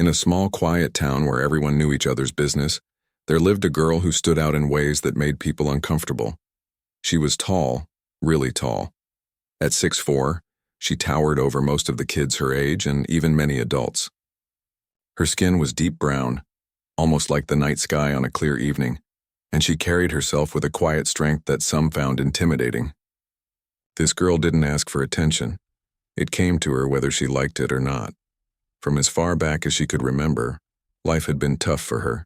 In a small, quiet town where everyone knew each other's business, there lived a girl who stood out in ways that made people uncomfortable. She was tall, really tall. At 6'4", she towered over most of the kids her age and even many adults. Her skin was deep brown, almost like the night sky on a clear evening, and she carried herself with a quiet strength that some found intimidating. This girl didn't ask for attention. It came to her whether she liked it or not. From as far back as she could remember, life had been tough for her.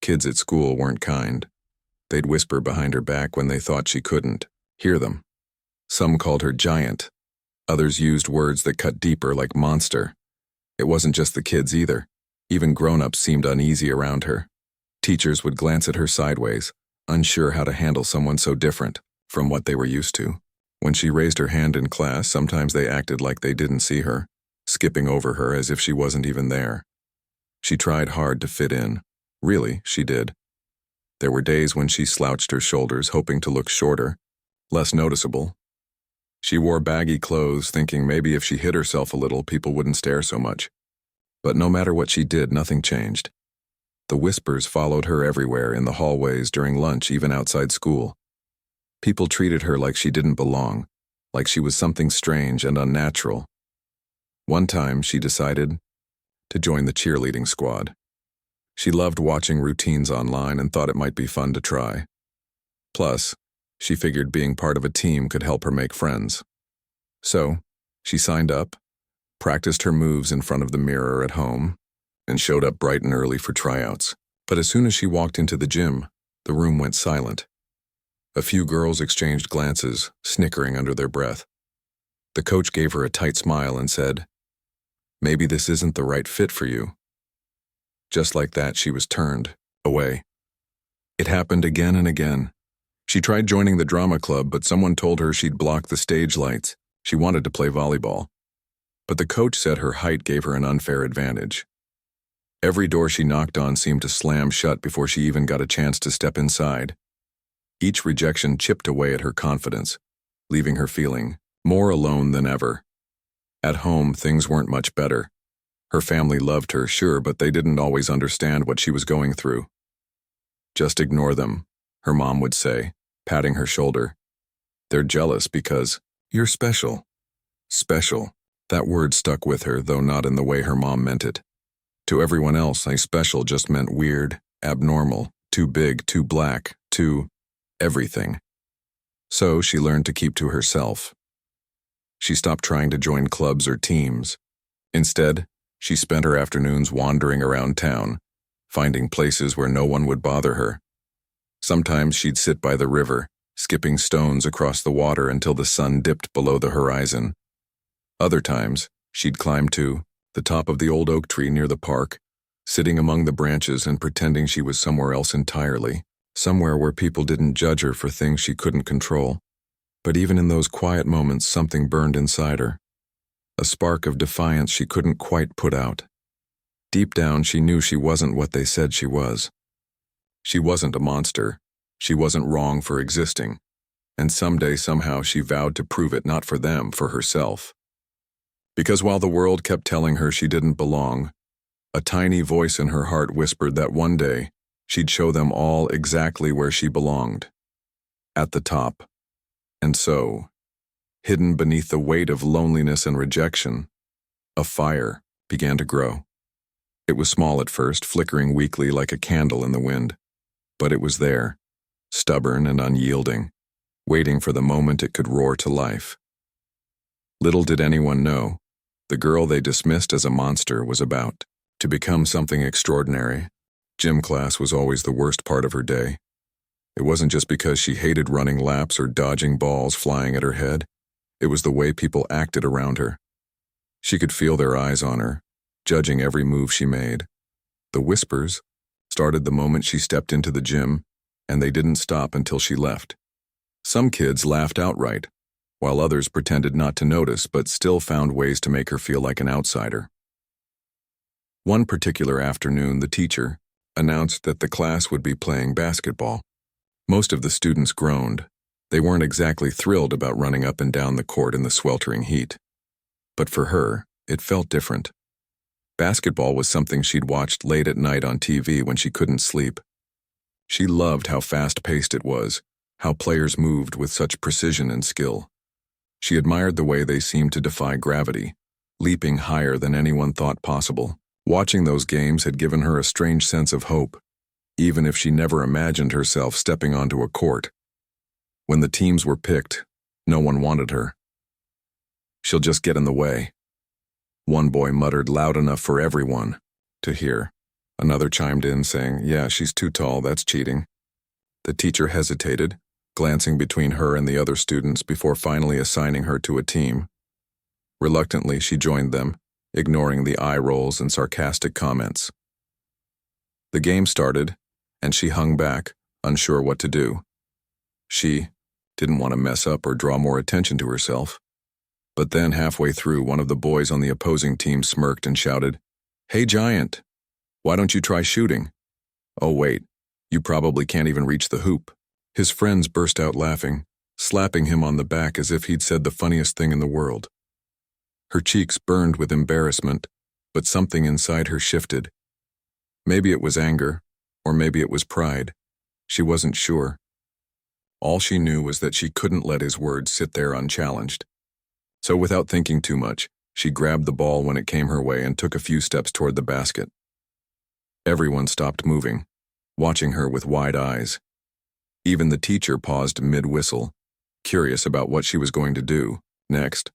Kids at school weren't kind. They'd whisper behind her back when they thought she couldn't hear them. Some called her giant. Others used words that cut deeper, like monster. It wasn't just the kids either. Even grown-ups seemed uneasy around her. Teachers would glance at her sideways, unsure how to handle someone so different from what they were used to. When she raised her hand in class, sometimes they acted like they didn't see her, skipping over her as if she wasn't even there. She tried hard to fit in. Really, she did. There were days when she slouched her shoulders, hoping to look shorter, less noticeable. She wore baggy clothes, thinking maybe if she hid herself a little, people wouldn't stare so much. But no matter what she did, nothing changed. The whispers followed her everywhere, in the hallways, during lunch, even outside school. People treated her like she didn't belong, like she was something strange and unnatural. One time, she decided to join the cheerleading squad. She loved watching routines online and thought it might be fun to try. Plus, she figured being part of a team could help her make friends. So, she signed up, practiced her moves in front of the mirror at home, and showed up bright and early for tryouts. But as soon as she walked into the gym, the room went silent. A few girls exchanged glances, snickering under their breath. The coach gave her a tight smile and said, "Maybe this isn't the right fit for you." Just like that, she was turned away. It happened again and again. She tried joining the drama club, but someone told her she'd block the stage lights. She wanted to play volleyball. But the coach said her height gave her an unfair advantage. Every door she knocked on seemed to slam shut before she even got a chance to step inside. Each rejection chipped away at her confidence, leaving her feeling more alone than ever. At home, things weren't much better. Her family loved her, sure, but they didn't always understand what she was going through. "Just ignore them," her mom would say, patting her shoulder. "They're jealous because you're special." Special. That word stuck with her, though not in the way her mom meant it. To everyone else, a special just meant weird, abnormal, too big, too black, too everything. So she learned to keep to herself. She stopped trying to join clubs or teams. Instead, she spent her afternoons wandering around town, finding places where no one would bother her. Sometimes she'd sit by the river, skipping stones across the water until the sun dipped below the horizon. Other times, she'd climb to the top of the old oak tree near the park, sitting among the branches and pretending she was somewhere else entirely, somewhere where people didn't judge her for things she couldn't control. But even in those quiet moments, something burned inside her. A spark of defiance she couldn't quite put out. Deep down, she knew she wasn't what they said she was. She wasn't a monster. She wasn't wrong for existing. And someday, somehow, she vowed to prove it, not for them, for herself. Because while the world kept telling her she didn't belong, a tiny voice in her heart whispered that one day, she'd show them all exactly where she belonged. At the top. And so, hidden beneath the weight of loneliness and rejection, a fire began to grow. It was small at first, flickering weakly like a candle in the wind. But it was there, stubborn and unyielding, waiting for the moment it could roar to life. Little did anyone know, the girl they dismissed as a monster was about to become something extraordinary. Gym class was always the worst part of her day. It wasn't just because she hated running laps or dodging balls flying at her head. It was the way people acted around her. She could feel their eyes on her, judging every move she made. The whispers started the moment she stepped into the gym, and they didn't stop until she left. Some kids laughed outright, while others pretended not to notice but still found ways to make her feel like an outsider. One particular afternoon, the teacher announced that the class would be playing basketball. Most of the students groaned. They weren't exactly thrilled about running up and down the court in the sweltering heat. But for her, it felt different. Basketball was something she'd watched late at night on TV when she couldn't sleep. She loved how fast-paced it was, how players moved with such precision and skill. She admired the way they seemed to defy gravity, leaping higher than anyone thought possible. Watching those games had given her a strange sense of hope, even if she never imagined herself stepping onto a court. When the teams were picked, no one wanted her. "She'll just get in the way," one boy muttered loud enough for everyone to hear. Another chimed in saying, "Yeah, she's too tall, that's cheating." The teacher hesitated, glancing between her and the other students before finally assigning her to a team. Reluctantly, she joined them, ignoring the eye rolls and sarcastic comments. The game started, and she hung back, unsure what to do. She didn't want to mess up or draw more attention to herself. But then halfway through, one of the boys on the opposing team smirked and shouted, "Hey, Giant, why don't you try shooting? Oh wait, you probably can't even reach the hoop." His friends burst out laughing, slapping him on the back as if he'd said the funniest thing in the world. Her cheeks burned with embarrassment, but something inside her shifted. Maybe it was anger, or maybe it was pride. She wasn't sure. All she knew was that she couldn't let his words sit there unchallenged. So without thinking too much, she grabbed the ball when it came her way and took a few steps toward the basket. Everyone stopped moving, watching her with wide eyes. Even the teacher paused mid-whistle, curious about what she was going to do next.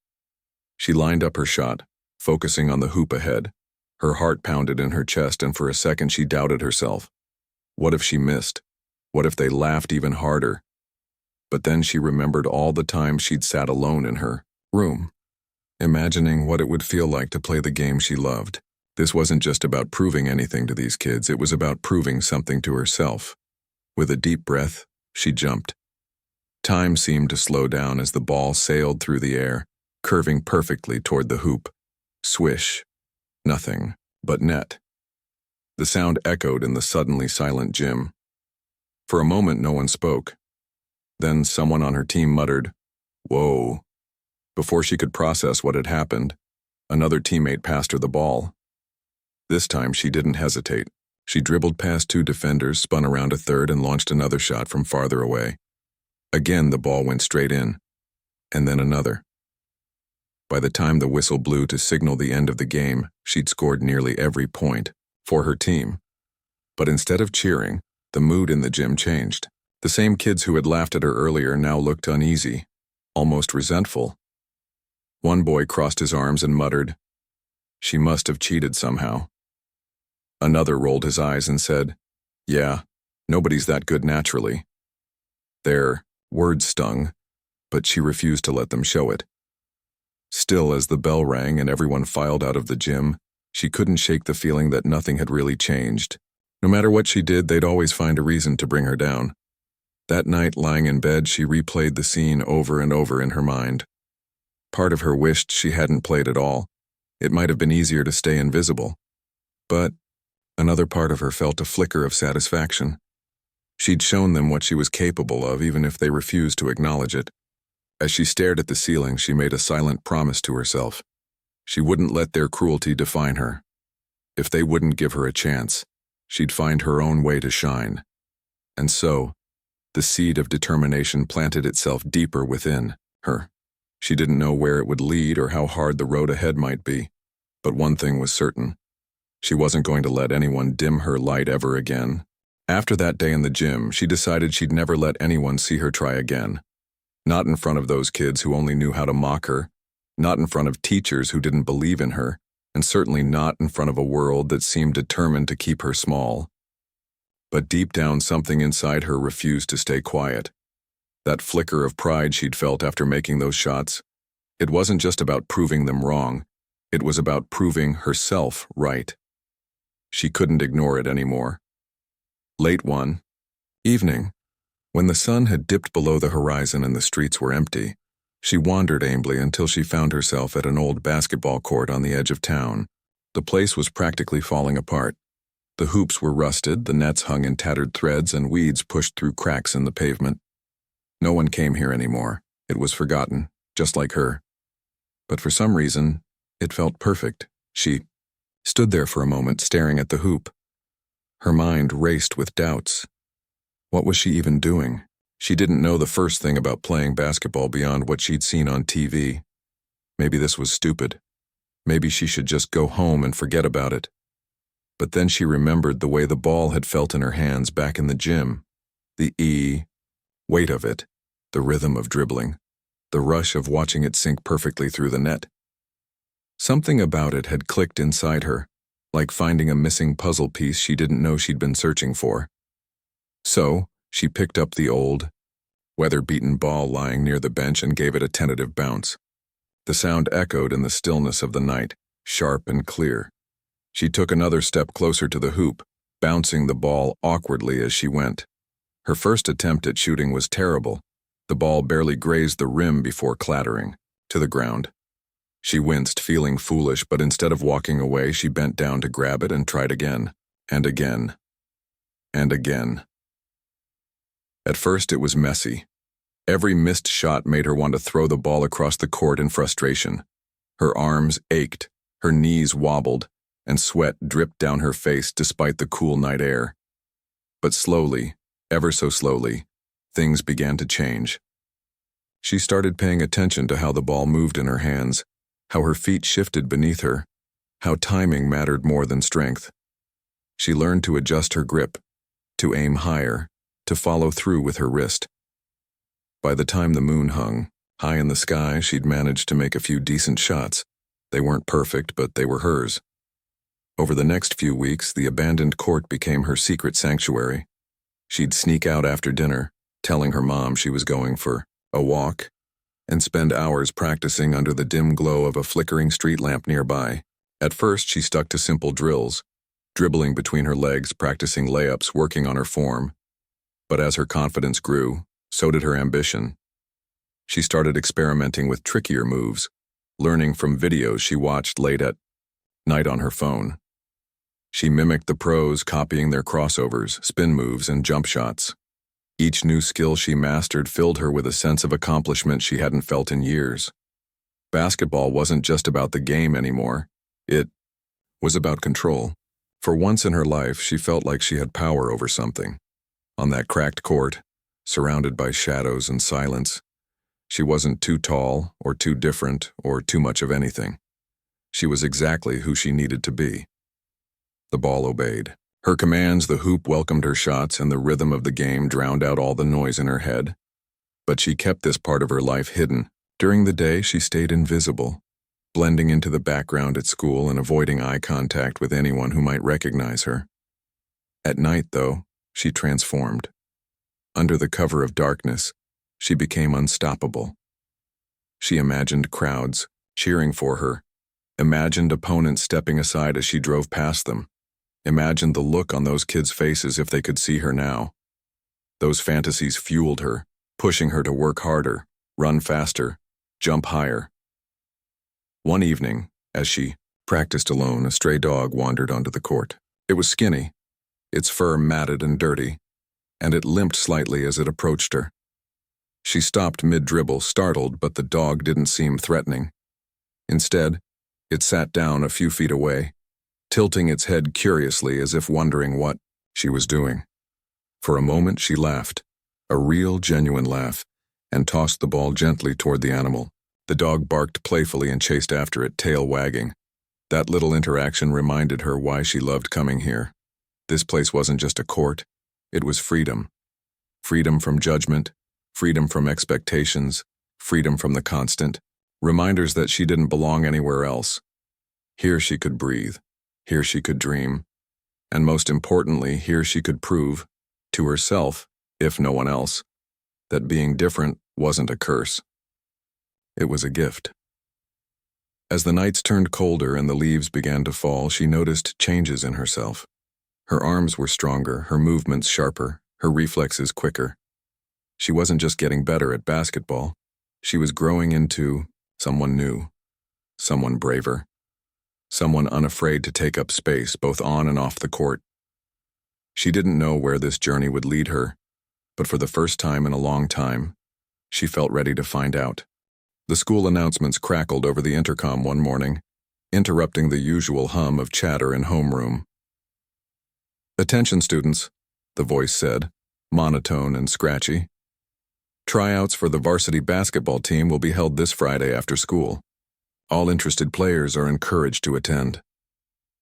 She lined up her shot, focusing on the hoop ahead. Her heart pounded in her chest, and for a second she doubted herself. What if she missed? What if they laughed even harder? But then she remembered all the times she'd sat alone in her room, imagining what it would feel like to play the game she loved. This wasn't just about proving anything to these kids, it was about proving something to herself. With a deep breath, she jumped. Time seemed to slow down as the ball sailed through the air, curving perfectly toward the hoop. Swish. Nothing but net. The sound echoed in the suddenly silent gym. For a moment, no one spoke. Then someone on her team muttered, "Whoa." Before she could process what had happened, another teammate passed her the ball. This time, she didn't hesitate. She dribbled past two defenders, spun around a third, and launched another shot from farther away. Again, the ball went straight in, and then another. By the time the whistle blew to signal the end of the game, she'd scored nearly every point for her team. But instead of cheering, the mood in the gym changed. The same kids who had laughed at her earlier now looked uneasy, almost resentful. One boy crossed his arms and muttered, "She must have cheated somehow." Another rolled his eyes and said, "Yeah, nobody's that good naturally." Their words stung, but she refused to let them show it. Still, as the bell rang and everyone filed out of the gym, she couldn't shake the feeling that nothing had really changed. No matter what she did, they'd always find a reason to bring her down. That night, lying in bed, she replayed the scene over and over in her mind. Part of her wished she hadn't played at all. It might have been easier to stay invisible. But another part of her felt a flicker of satisfaction. She'd shown them what she was capable of, even if they refused to acknowledge it. As she stared at the ceiling, she made a silent promise to herself. She wouldn't let their cruelty define her. If they wouldn't give her a chance, she'd find her own way to shine. And so, the seed of determination planted itself deeper within her. She didn't know where it would lead or how hard the road ahead might be, but one thing was certain. She wasn't going to let anyone dim her light ever again. After that day in the gym, she decided she'd never let anyone see her try again. Not in front of those kids who only knew how to mock her, not in front of teachers who didn't believe in her, and certainly not in front of a world that seemed determined to keep her small. But deep down, something inside her refused to stay quiet. That flicker of pride she'd felt after making those shots, it wasn't just about proving them wrong, it was about proving herself right. She couldn't ignore it anymore. Late one evening, when the sun had dipped below the horizon and the streets were empty, she wandered aimlessly until she found herself at an old basketball court on the edge of town. The place was practically falling apart. The hoops were rusted, the nets hung in tattered threads, and weeds pushed through cracks in the pavement. No one came here anymore. It was forgotten, just like her. But for some reason, it felt perfect. She stood there for a moment staring at the hoop. Her mind raced with doubts. What was she even doing? She didn't know the first thing about playing basketball beyond what she'd seen on TV. Maybe this was stupid. Maybe she should just go home and forget about it. But then she remembered the way the ball had felt in her hands back in the gym. The weight of it, the rhythm of dribbling, the rush of watching it sink perfectly through the net. Something about it had clicked inside her, like finding a missing puzzle piece she didn't know she'd been searching for. So, she picked up the old, weather-beaten ball lying near the bench and gave it a tentative bounce. The sound echoed in the stillness of the night, sharp and clear. She took another step closer to the hoop, bouncing the ball awkwardly as she went. Her first attempt at shooting was terrible. The ball barely grazed the rim before clattering to the ground. She winced, feeling foolish, but instead of walking away, she bent down to grab it and tried again, and again, and again. At first, it was messy. Every missed shot made her want to throw the ball across the court in frustration. Her arms ached, her knees wobbled, and sweat dripped down her face despite the cool night air. But slowly, ever so slowly, things began to change. She started paying attention to how the ball moved in her hands, how her feet shifted beneath her, how timing mattered more than strength. She learned to adjust her grip, to aim higher, to follow through with her wrist. By the time the moon hung high in the sky, she'd managed to make a few decent shots. They weren't perfect, but they were hers. Over the next few weeks, the abandoned court became her secret sanctuary. She'd sneak out after dinner, telling her mom she was going for a walk, and spend hours practicing under the dim glow of a flickering street lamp nearby. At first, she stuck to simple drills, dribbling between her legs, practicing layups, working on her form. But as her confidence grew, so did her ambition. She started experimenting with trickier moves, learning from videos she watched late at night on her phone. She mimicked the pros, copying their crossovers, spin moves, and jump shots. Each new skill she mastered filled her with a sense of accomplishment she hadn't felt in years. Basketball wasn't just about the game anymore. It was about control. For once in her life, she felt like she had power over something. On that cracked court, surrounded by shadows and silence, she wasn't too tall or too different or too much of anything. She was exactly who she needed to be. The ball obeyed. Her commands, the hoop welcomed her shots, and the rhythm of the game drowned out all the noise in her head. But she kept this part of her life hidden. During the day, she stayed invisible, blending into the background at school and avoiding eye contact with anyone who might recognize her. At night, though, she transformed. Under the cover of darkness, she became unstoppable. She imagined crowds cheering for her, imagined opponents stepping aside as she drove past them, imagined the look on those kids' faces if they could see her now. Those fantasies fueled her, pushing her to work harder, run faster, jump higher. One evening, as she practiced alone, a stray dog wandered onto the court. It was skinny, its fur matted and dirty, and it limped slightly as it approached her. She stopped mid-dribble, startled, but the dog didn't seem threatening. Instead, it sat down a few feet away, tilting its head curiously as if wondering what she was doing. For a moment she laughed, a real, genuine laugh, and tossed the ball gently toward the animal. The dog barked playfully and chased after it, tail wagging. That little interaction reminded her why she loved coming here. This place wasn't just a court, it was freedom. Freedom from judgment, freedom from expectations, freedom from the constant, reminders that she didn't belong anywhere else. Here she could breathe, here she could dream, and most importantly, here she could prove, to herself, if no one else, that being different wasn't a curse. It was a gift. As the nights turned colder and the leaves began to fall, she noticed changes in herself. Her arms were stronger, her movements sharper, her reflexes quicker. She wasn't just getting better at basketball, she was growing into someone new, someone braver, someone unafraid to take up space both on and off the court. She didn't know where this journey would lead her, but for the first time in a long time, she felt ready to find out. The school announcements crackled over the intercom one morning. interrupting the usual hum of chatter in homeroom. "Attention, students," the voice said, monotone and scratchy. "Tryouts for the varsity basketball team will be held this Friday after school. All interested players are encouraged to attend."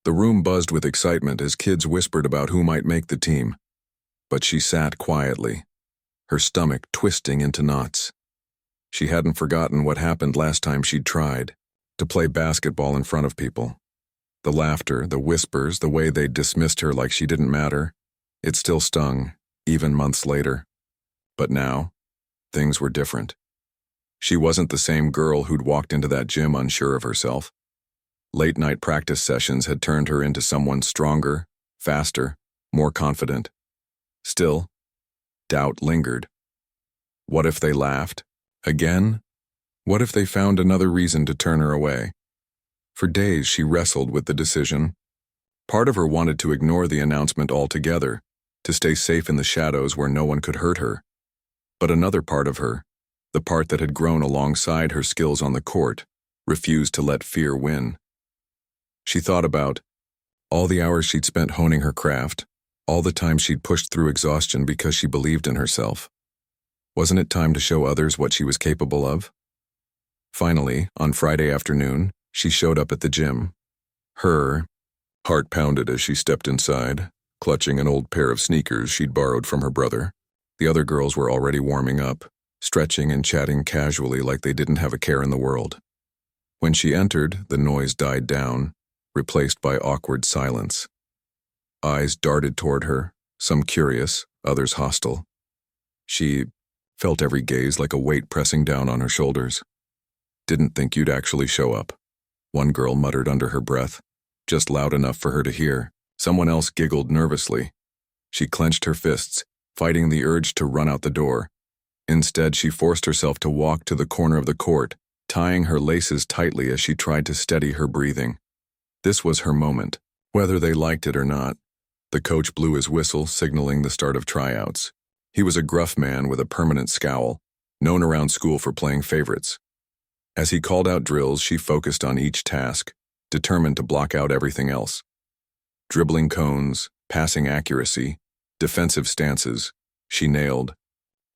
The room buzzed with excitement as kids whispered about who might make the team. But she sat quietly, her stomach twisting into knots. She hadn't forgotten what happened last time she'd tried to play basketball in front of people. The laughter, the whispers, the way they dismissed her like she didn't matter, it still stung, even months later. But now, things were different. She wasn't the same girl who'd walked into that gym unsure of herself. Late-night practice sessions had turned her into someone stronger, faster, more confident. Still, doubt lingered. What if they laughed? Again? What if they found another reason to turn her away? For days she wrestled with the decision. Part of her wanted to ignore the announcement altogether, to stay safe in the shadows where no one could hurt her. But another part of her, the part that had grown alongside her skills on the court, refused to let fear win. She thought about all the hours she'd spent honing her craft, all the time she'd pushed through exhaustion because she believed in herself. Wasn't it time to show others what she was capable of? Finally, on Friday afternoon, she showed up at the gym. Her heart pounded as she stepped inside, clutching an old pair of sneakers she'd borrowed from her brother. The other girls were already warming up, stretching and chatting casually like they didn't have a care in the world. When she entered, the noise died down, replaced by awkward silence. Eyes darted toward her, some curious, others hostile. She felt every gaze like a weight pressing down on her shoulders. "Didn't think you'd actually show up," one girl muttered under her breath, just loud enough for her to hear. Someone else giggled nervously. She clenched her fists, fighting the urge to run out the door. Instead, she forced herself to walk to the corner of the court, tying her laces tightly as she tried to steady her breathing. This was her moment, whether they liked it or not. The coach blew his whistle, signaling the start of tryouts. He was a gruff man with a permanent scowl, known around school for playing favorites. As he called out drills, she focused on each task, determined to block out everything else. Dribbling cones, passing accuracy, defensive stances, she nailed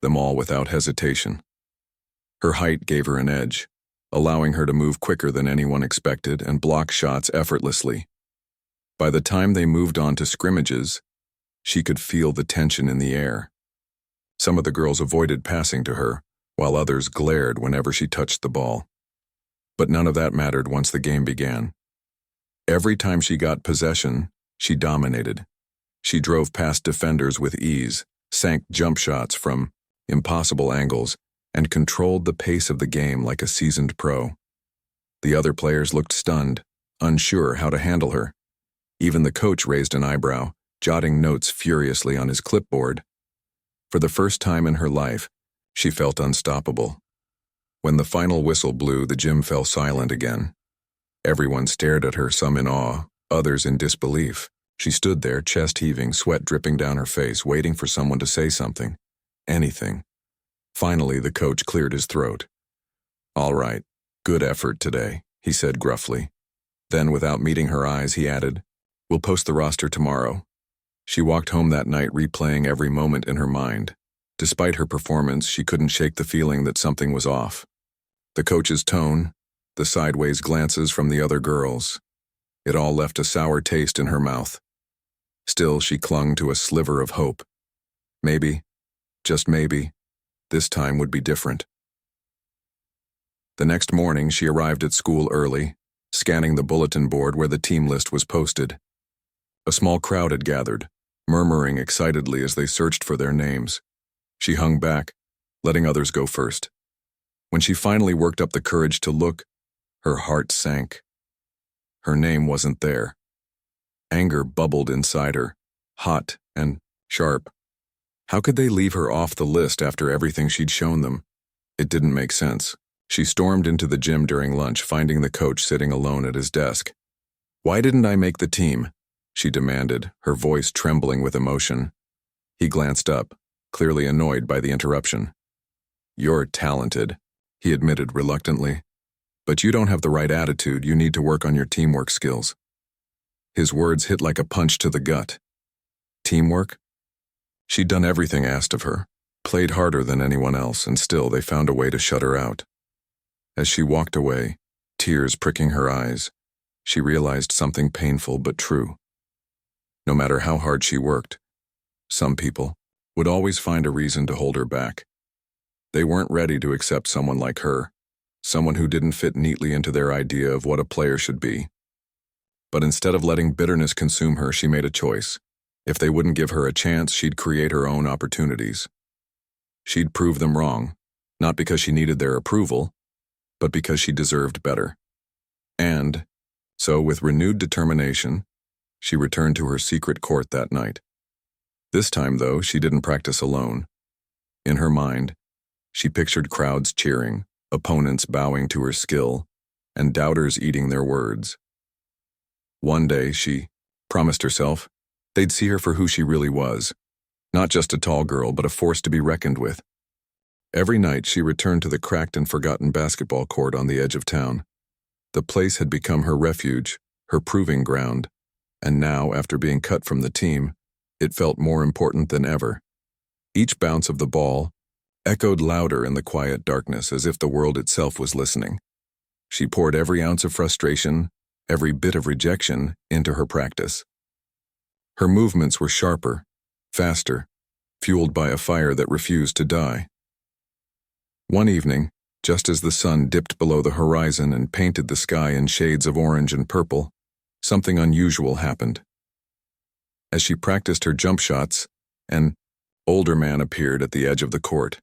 them all without hesitation. Her height gave her an edge, allowing her to move quicker than anyone expected and block shots effortlessly. By the time they moved on to scrimmages, she could feel the tension in the air. Some of the girls avoided passing to her, while others glared whenever she touched the ball. But none of that mattered once the game began. Every time she got possession, she dominated. She drove past defenders with ease, sank jump shots from impossible angles, and controlled the pace of the game like a seasoned pro. The other players looked stunned, unsure how to handle her. Even the coach raised an eyebrow, jotting notes furiously on his clipboard. For the first time in her life, she felt unstoppable. When the final whistle blew, the gym fell silent again. Everyone stared at her, some in awe, others in disbelief. She stood there, chest heaving, sweat dripping down her face, waiting for someone to say something. Anything. Finally, the coach cleared his throat. "All right, good effort today," he said gruffly. Then, without meeting her eyes, he added, "We'll post the roster tomorrow." She walked home that night replaying every moment in her mind. Despite her performance, she couldn't shake the feeling that something was off. The coach's tone, the sideways glances from the other girls, it all left a sour taste in her mouth. Still, she clung to a sliver of hope. Maybe, just maybe, this time would be different. The next morning, she arrived at school early, scanning the bulletin board where the team list was posted. A small crowd had gathered, murmuring excitedly as they searched for their names. She hung back, letting others go first. When she finally worked up the courage to look, her heart sank. Her name wasn't there. Anger bubbled inside her, hot and sharp. How could they leave her off the list after everything she'd shown them? It didn't make sense. She stormed into the gym during lunch, finding the coach sitting alone at his desk. "Why didn't I make the team?" she demanded, her voice trembling with emotion. He glanced up, clearly annoyed by the interruption. "You're talented," he admitted reluctantly. But you don't have the right attitude. You need to work on your teamwork skills. His words hit like a punch to the gut. Teamwork? She'd done everything asked of her, played harder than anyone else, and still they found a way to shut her out. As she walked away, tears pricking her eyes, she realized something painful but true. No matter how hard she worked, some people would always find a reason to hold her back. They weren't ready to accept someone like her, someone who didn't fit neatly into their idea of what a player should be. But instead of letting bitterness consume her, she made a choice. If they wouldn't give her a chance, she'd create her own opportunities. She'd prove them wrong, not because she needed their approval, but because she deserved better. And so, with renewed determination, she returned to her secret court that night. This time, though, she didn't practice alone. In her mind, she pictured crowds cheering, opponents bowing to her skill, and doubters eating their words. One day, she promised herself they'd see her for who she really was, not just a tall girl, but a force to be reckoned with. Every night, she returned to the cracked and forgotten basketball court on the edge of town. The place had become her refuge, her proving ground, and now, after being cut from the team, it felt more important than ever. Each bounce of the ball echoed louder in the quiet darkness, as if the world itself was listening. She poured every ounce of frustration, every bit of rejection, into her practice. Her movements were sharper, faster, fueled by a fire that refused to die. One evening, just as the sun dipped below the horizon and painted the sky in shades of orange and purple, something unusual happened. As she practiced her jump shots, an older man appeared at the edge of the court.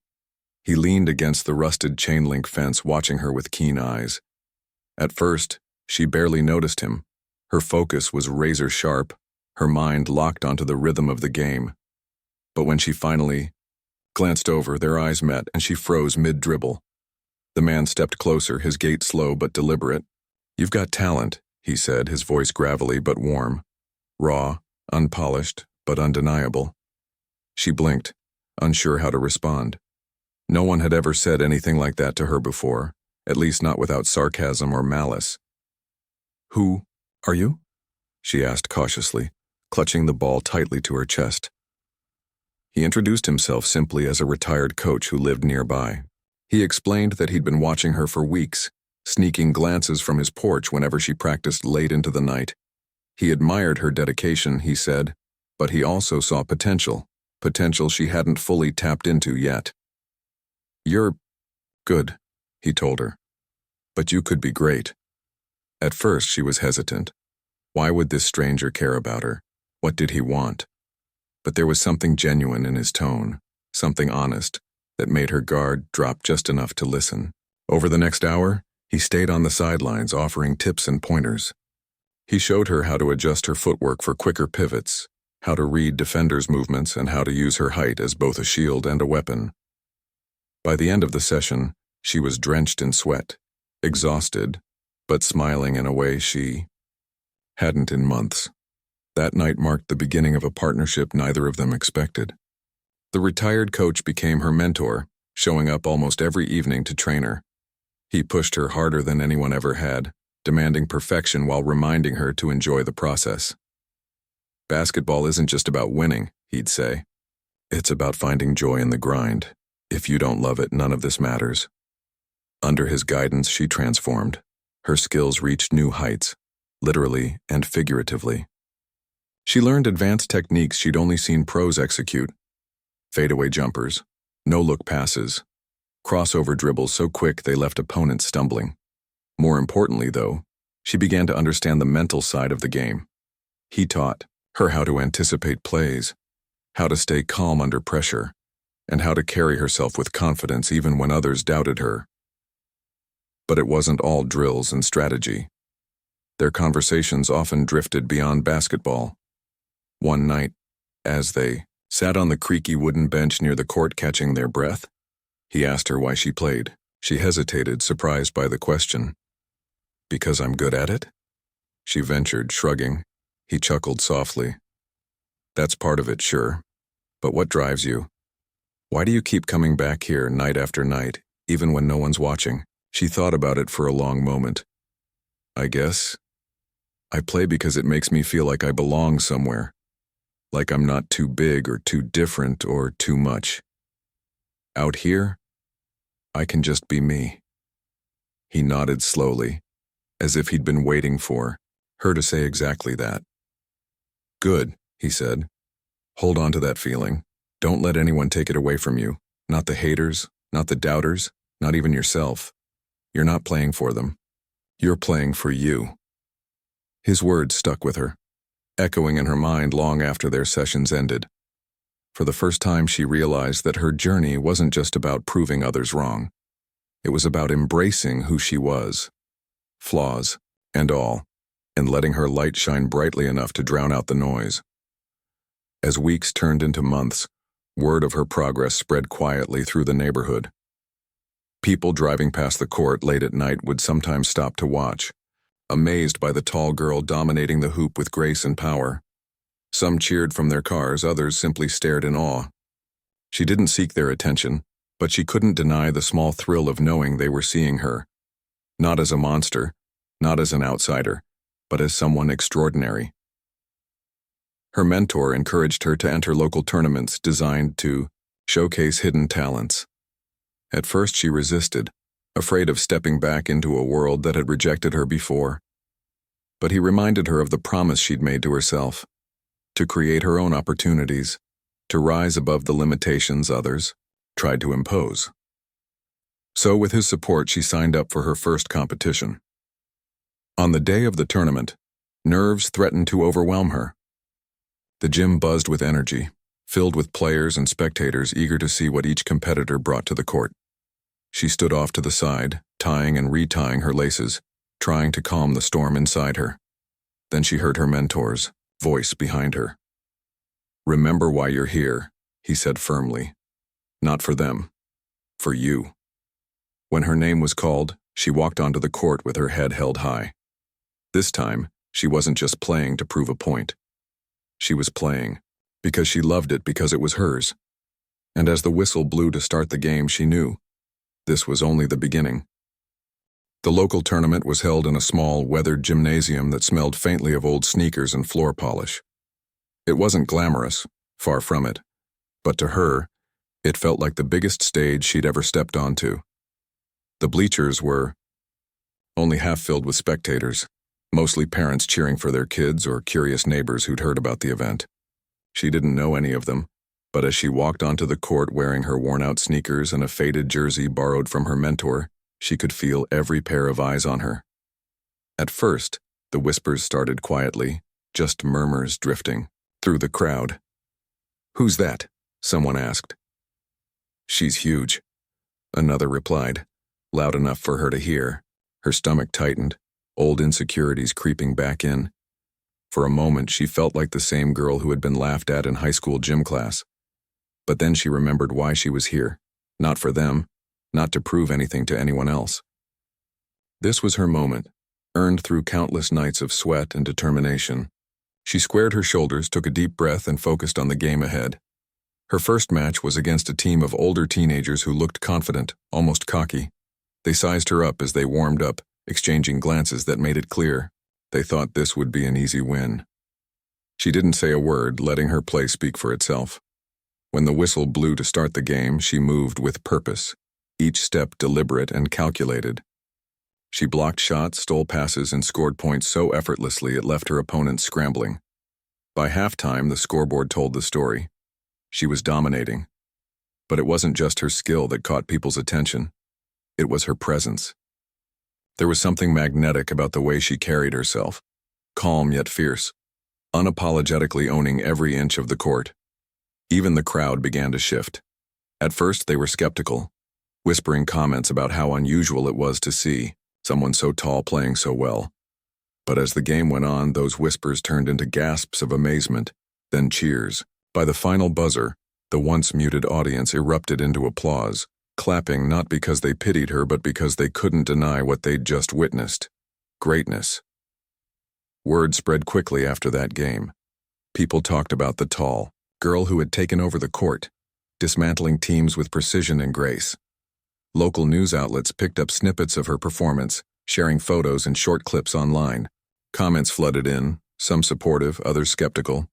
He leaned against the rusted chain-link fence, watching her with keen eyes. At first, she barely noticed him. Her focus was razor-sharp, her mind locked onto the rhythm of the game. But when she finally glanced over, their eyes met, and she froze mid-dribble. The man stepped closer, his gait slow but deliberate. "You've got talent," he said, his voice gravelly but warm. Raw, unpolished, but undeniable. She blinked, unsure how to respond. No one had ever said anything like that to her before, at least not without sarcasm or malice. "Who are you?" she asked cautiously, clutching the ball tightly to her chest. He introduced himself simply as a retired coach who lived nearby. He explained that he'd been watching her for weeks, sneaking glances from his porch whenever she practiced late into the night. He admired her dedication, he said, but he also saw potential she hadn't fully tapped into yet. "You're good," he told her, "but you could be great." At first, she was hesitant. Why would this stranger care about her? What did he want? But there was something genuine in his tone, something honest, that made her guard drop just enough to listen. Over the next hour, he stayed on the sidelines, offering tips and pointers. He showed her how to adjust her footwork for quicker pivots, how to read defenders' movements, and how to use her height as both a shield and a weapon. By the end of the session, she was drenched in sweat, exhausted, but smiling in a way she hadn't in months. That night marked the beginning of a partnership neither of them expected. The retired coach became her mentor, showing up almost every evening to train her. He pushed her harder than anyone ever had, demanding perfection while reminding her to enjoy the process. "Basketball isn't just about winning," he'd say. "It's about finding joy in the grind. If you don't love it, none of this matters." Under his guidance, she transformed. Her skills reached new heights, literally and figuratively. She learned advanced techniques she'd only seen pros execute. Fadeaway jumpers, no-look passes, crossover dribbles so quick they left opponents stumbling. More importantly, though, she began to understand the mental side of the game. He taught her how to anticipate plays, how to stay calm under pressure, and how to carry herself with confidence even when others doubted her. But it wasn't all drills and strategy. Their conversations often drifted beyond basketball. One night, as they sat on the creaky wooden bench near the court catching their breath, he asked her why she played. She hesitated, surprised by the question. "Because I'm good at it?" she ventured, shrugging. He chuckled softly. "That's part of it, sure. But what drives you? Why do you keep coming back here night after night, even when no one's watching?" She thought about it for a long moment. I guess I play because it makes me feel like I belong somewhere, like I'm not too big or too different or too much. Out here, I can just be me. He nodded slowly, as if he'd been waiting for her to say exactly that. Good, he said. Hold on to that feeling. Don't let anyone take it away from you. Not the haters, not the doubters, not even yourself. You're not playing for them. You're playing for you. His words stuck with her, echoing in her mind long after their sessions ended. For the first time, she realized that her journey wasn't just about proving others wrong. It was about embracing who she was, flaws and all, and letting her light shine brightly enough to drown out the noise. As weeks turned into months, word of her progress spread quietly through the neighborhood. People driving past the court late at night would sometimes stop to watch, amazed by the tall girl dominating the hoop with grace and power. Some cheered from their cars, others simply stared in awe. She didn't seek their attention, but she couldn't deny the small thrill of knowing they were seeing her. Not as a monster, not as an outsider, but as someone extraordinary. Her mentor encouraged her to enter local tournaments designed to showcase hidden talents. At first she resisted, afraid of stepping back into a world that had rejected her before. But he reminded her of the promise she'd made to herself, to create her own opportunities, to rise above the limitations others tried to impose. So with his support, she signed up for her first competition. On the day of the tournament, nerves threatened to overwhelm her. The gym buzzed with energy, filled with players and spectators eager to see what each competitor brought to the court. She stood off to the side, tying and retying her laces, trying to calm the storm inside her. Then she heard her mentor's voice behind her. "Remember why you're here," he said firmly. "Not for them, for you." When her name was called, she walked onto the court with her head held high. This time, she wasn't just playing to prove a point. She was playing because she loved it, because it was hers. And as the whistle blew to start the game, she knew this was only the beginning. The local tournament was held in a small, weathered gymnasium that smelled faintly of old sneakers and floor polish. It wasn't glamorous, far from it, but to her, it felt like the biggest stage she'd ever stepped onto. The bleachers were only half filled with spectators, mostly parents cheering for their kids or curious neighbors who'd heard about the event. She didn't know any of them, but as she walked onto the court wearing her worn-out sneakers and a faded jersey borrowed from her mentor, she could feel every pair of eyes on her. At first, the whispers started quietly, just murmurs drifting through the crowd. "Who's that?" someone asked. "She's huge," another replied, loud enough for her to hear. Her stomach tightened, old insecurities creeping back in. For a moment, she felt like the same girl who had been laughed at in high school gym class. But then she remembered why she was here. Not for them, not to prove anything to anyone else. This was her moment, earned through countless nights of sweat and determination. She squared her shoulders, took a deep breath, and focused on the game ahead. Her first match was against a team of older teenagers who looked confident, almost cocky. They sized her up as they warmed up, exchanging glances that made it clear they thought this would be an easy win. She didn't say a word, letting her play speak for itself. When the whistle blew to start the game, she moved with purpose, each step deliberate and calculated. She blocked shots, stole passes, and scored points so effortlessly it left her opponents scrambling. By halftime, the scoreboard told the story. She was dominating. But it wasn't just her skill that caught people's attention. It was her presence. There was something magnetic about the way she carried herself, calm yet fierce, unapologetically owning every inch of the court. Even the crowd began to shift. At first, they were skeptical, whispering comments about how unusual it was to see someone so tall playing so well. But as the game went on, those whispers turned into gasps of amazement, then cheers. By the final buzzer, the once muted audience erupted into applause, clapping not because they pitied her but because they couldn't deny what they'd just witnessed. Greatness. Word spread quickly after that game. People talked about the tall girl who had taken over the court, dismantling teams with precision and grace. Local news outlets picked up snippets of her performance, sharing photos and short clips online. Comments flooded in, some supportive, others skeptical.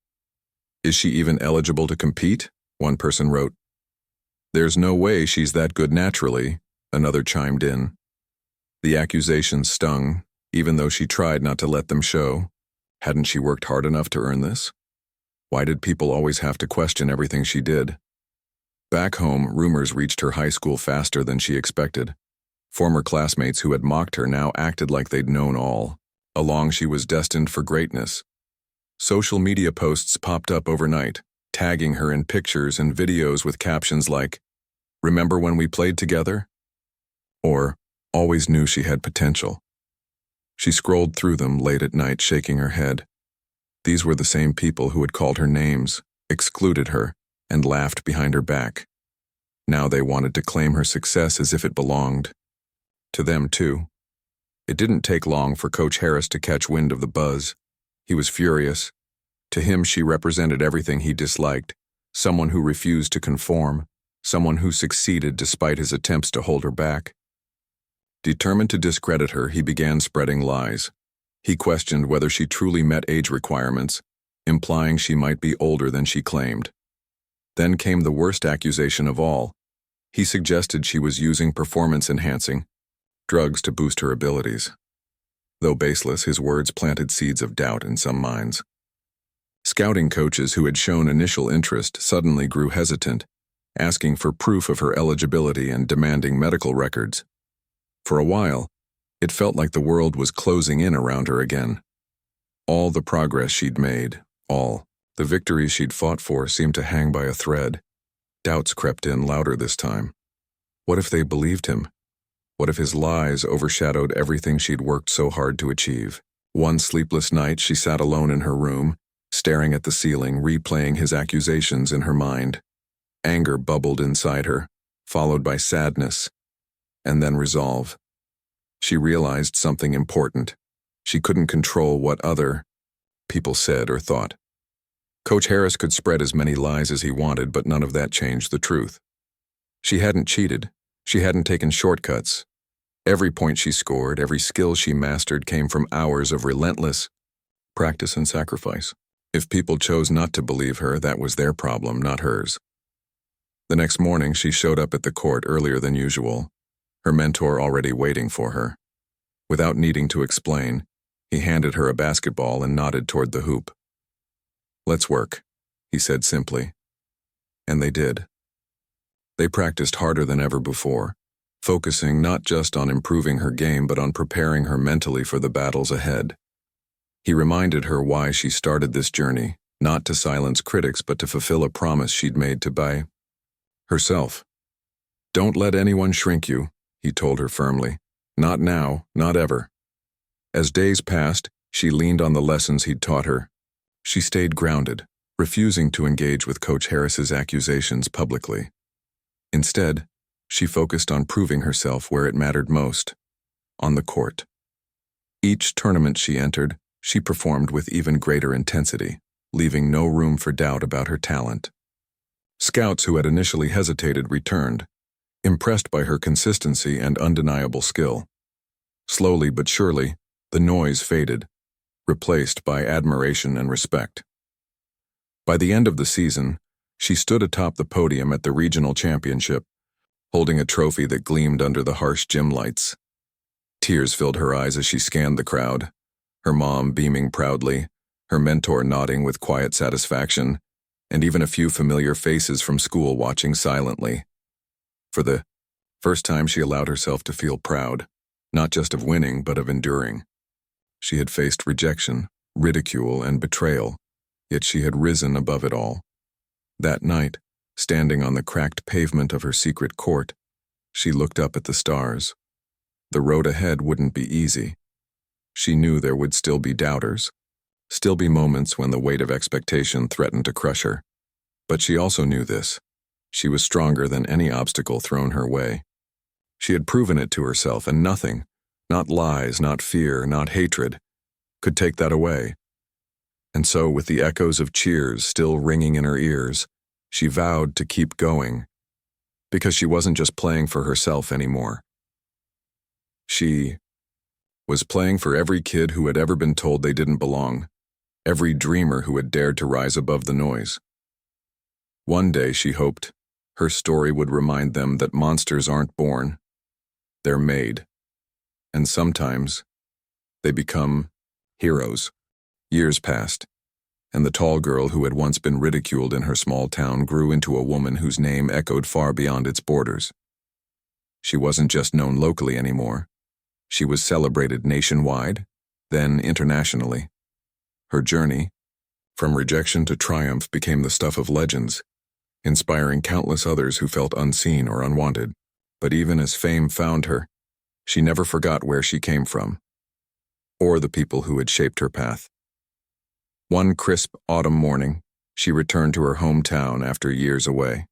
"Is she even eligible to compete?" one person wrote. "There's no way she's that good naturally," another chimed in. The accusations stung, even though she tried not to let them show. Hadn't she worked hard enough to earn this? Why did people always have to question everything she did? Back home, rumors reached her high school faster than she expected. Former classmates who had mocked her now acted like they'd known all, along she was destined for greatness. Social media posts popped up overnight, tagging her in pictures and videos with captions like, "Remember when we played together?" Or, "Always knew she had potential." She scrolled through them late at night, shaking her head. These were the same people who had called her names, excluded her, and laughed behind her back. Now they wanted to claim her success as if it belonged to them too. It didn't take long for Coach Harris to catch wind of the buzz. He was furious. To him, she represented everything he disliked, someone who refused to conform, someone who succeeded despite his attempts to hold her back. Determined to discredit her, he began spreading lies. He questioned whether she truly met age requirements, implying she might be older than she claimed. Then came the worst accusation of all. He suggested she was using performance-enhancing drugs to boost her abilities. Though baseless, his words planted seeds of doubt in some minds. Scouting coaches who had shown initial interest suddenly grew hesitant, asking for proof of her eligibility and demanding medical records. For a while, it felt like the world was closing in around her again. All the progress she'd made, all the victories she'd fought for seemed to hang by a thread. Doubts crept in louder this time. What if they believed him? What if his lies overshadowed everything she'd worked so hard to achieve? One sleepless night, she sat alone in her room, staring at the ceiling, replaying his accusations in her mind. Anger bubbled inside her, followed by sadness, and then resolve. She realized something important. She couldn't control what other people said or thought. Coach Harris could spread as many lies as he wanted, but none of that changed the truth. She hadn't cheated. She hadn't taken shortcuts. Every point she scored, every skill she mastered came from hours of relentless practice and sacrifice. If people chose not to believe her, that was their problem, not hers. The next morning, she showed up at the court earlier than usual, her mentor already waiting for her. Without needing to explain, he handed her a basketball and nodded toward the hoop. "Let's work," he said simply. And they did. They practiced harder than ever before, focusing not just on improving her game but on preparing her mentally for the battles ahead. He reminded her why she started this journey, not to silence critics but to fulfill a promise she'd made to herself. "Don't let anyone shrink you," he told her firmly. "Not now, not ever." As days passed, she leaned on the lessons he'd taught her. She stayed grounded, refusing to engage with Coach Harris's accusations publicly. Instead, she focused on proving herself where it mattered most, on the court. Each tournament she entered, she performed with even greater intensity, leaving no room for doubt about her talent. Scouts who had initially hesitated returned, impressed by her consistency and undeniable skill. Slowly but surely, the noise faded, replaced by admiration and respect. By the end of the season, she stood atop the podium at the regional championship, holding a trophy that gleamed under the harsh gym lights. Tears filled her eyes as she scanned the crowd, her mom beaming proudly, her mentor nodding with quiet satisfaction, and even a few familiar faces from school watching silently. For the first time, she allowed herself to feel proud, not just of winning, but of enduring. She had faced rejection, ridicule, and betrayal, yet she had risen above it all. That night, standing on the cracked pavement of her secret court, she looked up at the stars. The road ahead wouldn't be easy. She knew there would still be doubters, still be moments when the weight of expectation threatened to crush her. But she also knew this. She was stronger than any obstacle thrown her way. She had proven it to herself, and nothing, not lies, not fear, not hatred, could take that away. And so, with the echoes of cheers still ringing in her ears, she vowed to keep going. because she wasn't just playing for herself anymore. She was playing for every kid who had ever been told they didn't belong, every dreamer who had dared to rise above the noise. One day, she hoped, her story would remind them that monsters aren't born, they're made. And sometimes, they become heroes. Years passed, and the tall girl who had once been ridiculed in her small town grew into a woman whose name echoed far beyond its borders. She wasn't just known locally anymore. She was celebrated nationwide, then internationally. Her journey, from rejection to triumph, became the stuff of legends, inspiring countless others who felt unseen or unwanted. But even as fame found her, she never forgot where she came from, or the people who had shaped her path. One crisp autumn morning, she returned to her hometown after years away.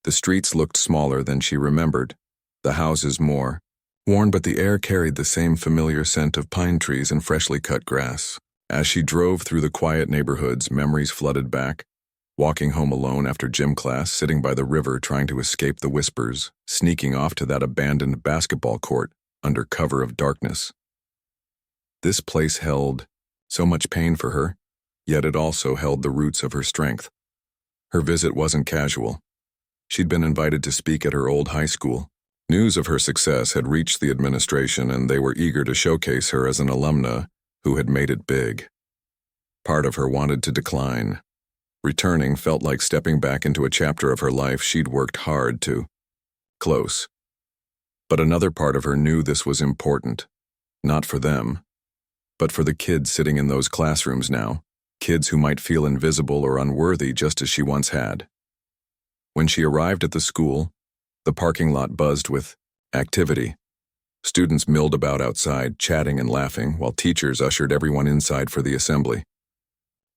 The streets looked smaller than she remembered, the houses more worn, but the air carried the same familiar scent of pine trees and freshly cut grass. As she drove through the quiet neighborhoods, memories flooded back. Walking home alone after gym class, sitting by the river trying to escape the whispers, sneaking off to that abandoned basketball court under cover of darkness. This place held so much pain for her, yet it also held the roots of her strength. Her visit wasn't casual. She'd been invited to speak at her old high school. News of her success had reached the administration, and they were eager to showcase her as an alumna who had made it big. Part of her wanted to decline. Returning felt like stepping back into a chapter of her life she'd worked hard to close. But another part of her knew this was important, not for them, but for the kids sitting in those classrooms now, kids who might feel invisible or unworthy just as she once had. When she arrived at the school, the parking lot buzzed with activity. Students milled about outside, chatting and laughing, while teachers ushered everyone inside for the assembly.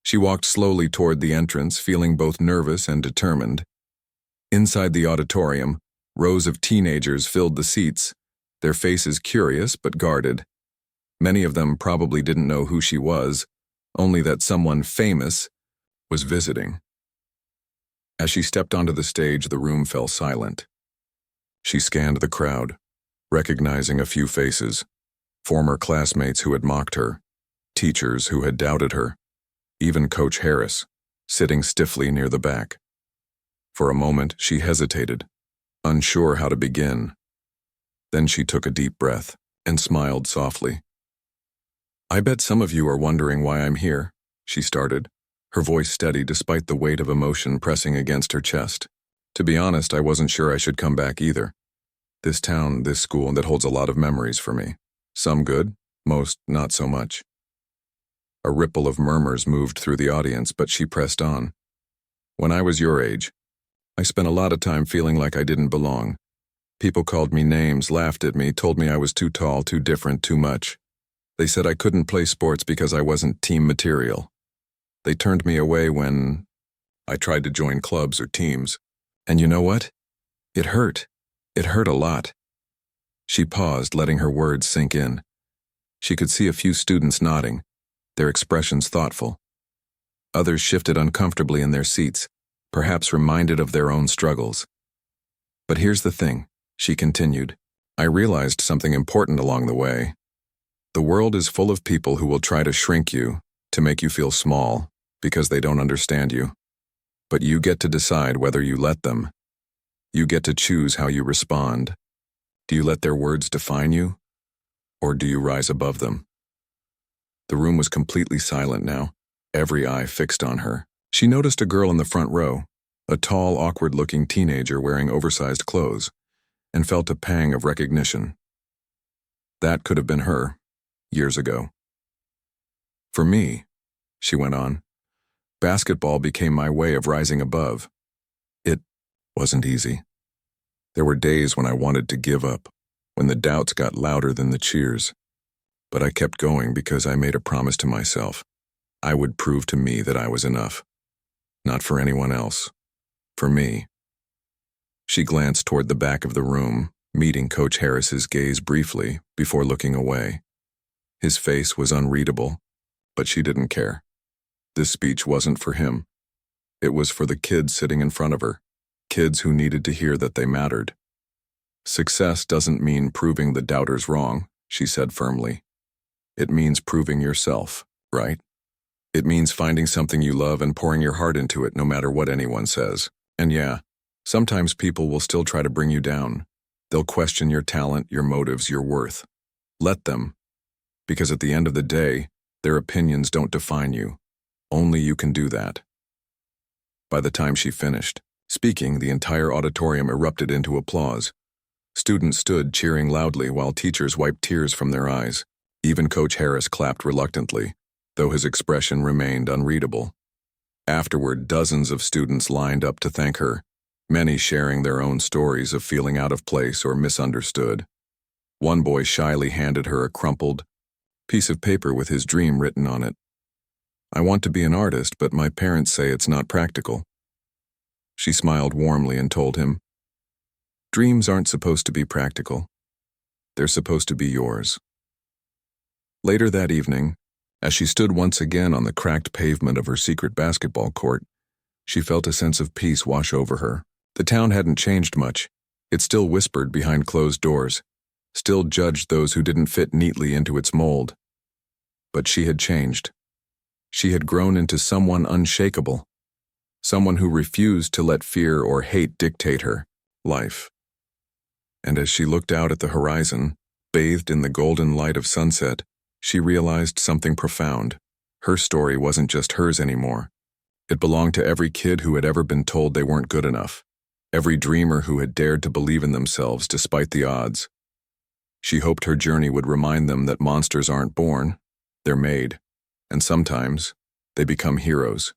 She walked slowly toward the entrance, feeling both nervous and determined. Inside the auditorium, rows of teenagers filled the seats, their faces curious but guarded. Many of them probably didn't know who she was, only that someone famous was visiting. As she stepped onto the stage, the room fell silent. She scanned the crowd, recognizing a few faces, former classmates who had mocked her, teachers who had doubted her, even Coach Harris, sitting stiffly near the back. For a moment, she hesitated, unsure how to begin. Then she took a deep breath and smiled softly. "I bet some of you are wondering why I'm here," she started, her voice steady despite the weight of emotion pressing against her chest. "To be honest, I wasn't sure I should come back either. This town, this school, that holds a lot of memories for me. Some good, most not so much." A ripple of murmurs moved through the audience, but she pressed on. "When I was your age, I spent a lot of time feeling like I didn't belong. People called me names, laughed at me, told me I was too tall, too different, too much. They said I couldn't play sports because I wasn't team material. They turned me away when I tried to join clubs or teams. And you know what? It hurt. It hurt a lot." She paused, letting her words sink in. She could see a few students nodding, their expressions thoughtful. Others shifted uncomfortably in their seats, perhaps reminded of their own struggles. "But here's the thing," she continued. "I realized something important along the way. The world is full of people who will try to shrink you, to make you feel small, because they don't understand you. But you get to decide whether you let them. You get to choose how you respond. Do you let their words define you, or do you rise above them?" The room was completely silent now, every eye fixed on her. She noticed a girl in the front row, a tall, awkward-looking teenager wearing oversized clothes, and felt a pang of recognition. That could have been her, years ago. "For me," she went on, "basketball became my way of rising above. It wasn't easy. There were days when I wanted to give up, when the doubts got louder than the cheers. But I kept going because I made a promise to myself. I would prove to me that I was enough. Not for anyone else. For me." She glanced toward the back of the room, meeting Coach Harris's gaze briefly before looking away. His face was unreadable, but she didn't care. This speech wasn't for him. It was for the kids sitting in front of her. kids who needed to hear that they mattered. Success doesn't mean proving the doubters wrong, she said firmly. It means proving yourself, right? It means finding something you love and pouring your heart into it no matter what anyone says. And yeah, sometimes people will still try to bring you down. They'll question your talent, your motives, your worth. Let them. Because at the end of the day, their opinions don't define you. Only you can do that. By the time she finished speaking, the entire auditorium erupted into applause. Students stood cheering loudly while teachers wiped tears from their eyes. Even Coach Harris clapped reluctantly, though his expression remained unreadable. Afterward, dozens of students lined up to thank her, many sharing their own stories of feeling out of place or misunderstood. One boy shyly handed her a crumpled piece of paper with his dream written on it. "I want to be an artist, but my parents say it's not practical." She smiled warmly and told him, "Dreams aren't supposed to be practical. They're supposed to be yours." Later that evening, as she stood once again on the cracked pavement of her secret basketball court, she felt a sense of peace wash over her. The town hadn't changed much. It still whispered behind closed doors, still judged those who didn't fit neatly into its mold. But she had changed. She had grown into someone unshakable, someone who refused to let fear or hate dictate her life. And as she looked out at the horizon, bathed in the golden light of sunset, she realized something profound. Her story wasn't just hers anymore. It belonged to every kid who had ever been told they weren't good enough, every dreamer who had dared to believe in themselves despite the odds. She hoped her journey would remind them that monsters aren't born, they're made, and sometimes they become heroes.